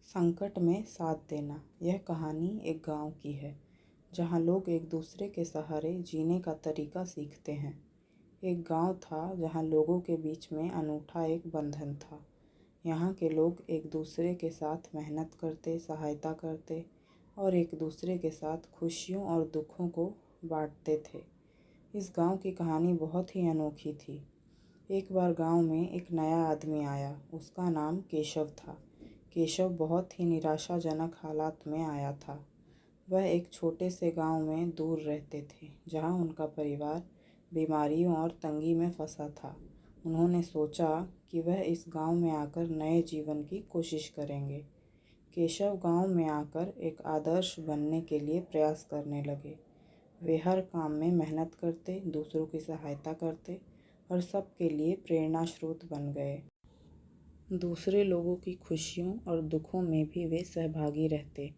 संकट में साथ देना। यह कहानी एक गांव की है जहां लोग एक दूसरे के सहारे जीने का तरीका सीखते हैं। एक गांव था जहां लोगों के बीच में अनूठा एक बंधन था। यहाँ के लोग एक दूसरे के साथ मेहनत करते, सहायता करते और एक दूसरे के साथ खुशियों और दुखों को बांटते थे। इस गांव की कहानी बहुत ही अनोखी थी। एक बार गांव में एक नया आदमी आया। उसका नाम केशव था। केशव बहुत ही निराशाजनक हालात में आया था। वह एक छोटे से गांव में दूर रहते थे जहां उनका परिवार बीमारियों और तंगी में फंसा था। उन्होंने सोचा कि वह इस गांव में आकर नए जीवन की कोशिश करेंगे। केशव गांव में आकर एक आदर्श बनने के लिए प्रयास करने लगे। वे हर काम में मेहनत करते, दूसरों की सहायता करते और सबके लिए प्रेरणा स्रोत बन गए। दूसरे लोगों की खुशियों और दुखों में भी वे सहभागी रहते।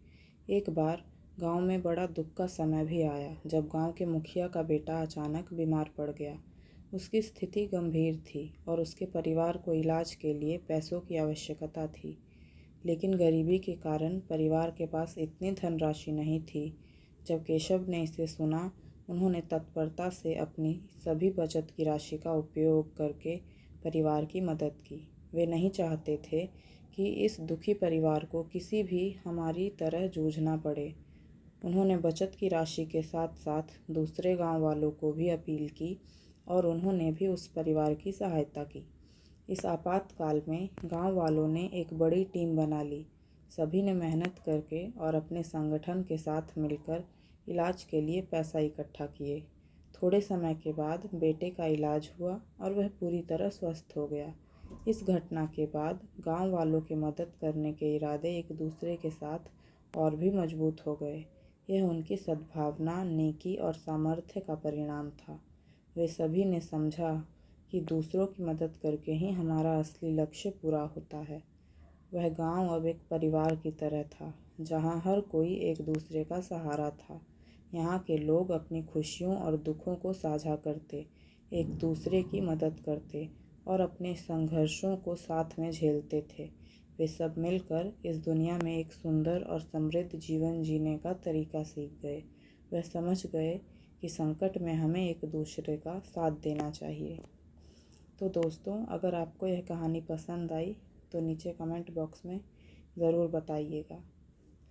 एक बार गांव में बड़ा दुख का समय भी आया जब गांव के मुखिया का बेटा अचानक बीमार पड़ गया। उसकी स्थिति गंभीर थी और उसके परिवार को इलाज के लिए पैसों की आवश्यकता थी। लेकिन गरीबी के कारण परिवार के पास इतनी धनराशि नहीं थी। जब केशव ने इसे सुना, उन्होंने तत्परता से अपनी सभी बचत की राशि का उपयोग करके परिवार की मदद की। वे नहीं चाहते थे कि इस दुखी परिवार को किसी भी हमारी तरह जूझना पड़े। उन्होंने बचत की राशि के साथ साथ दूसरे गांव वालों को भी अपील की और उन्होंने भी उस परिवार की सहायता की। इस आपातकाल में गांव वालों ने एक बड़ी टीम बना ली। सभी ने मेहनत करके और अपने संगठन के साथ मिलकर इलाज के लिए पैसा इकट्ठा किए। थोड़े समय के बाद बेटे का इलाज हुआ और वह पूरी तरह स्वस्थ हो गया। इस घटना के बाद गांव वालों के मदद करने के इरादे एक दूसरे के साथ और भी मजबूत हो गए। यह उनकी सद्भावना, नेकी और सामर्थ्य का परिणाम था। वे सभी ने समझा कि दूसरों की मदद करके ही हमारा असली लक्ष्य पूरा होता है। वह गांव अब एक परिवार की तरह था जहां हर कोई एक दूसरे का सहारा था। यहाँ के लोग अपनी खुशियों और दुखों को साझा करते, एक दूसरे की मदद करते और अपने संघर्षों को साथ में झेलते थे। वे सब मिलकर इस दुनिया में एक सुंदर और समृद्ध जीवन जीने का तरीका सीख गए। वह समझ गए कि संकट में हमें एक दूसरे का साथ देना चाहिए। तो दोस्तों, अगर आपको यह कहानी पसंद आई तो नीचे कमेंट बॉक्स में ज़रूर बताइएगा।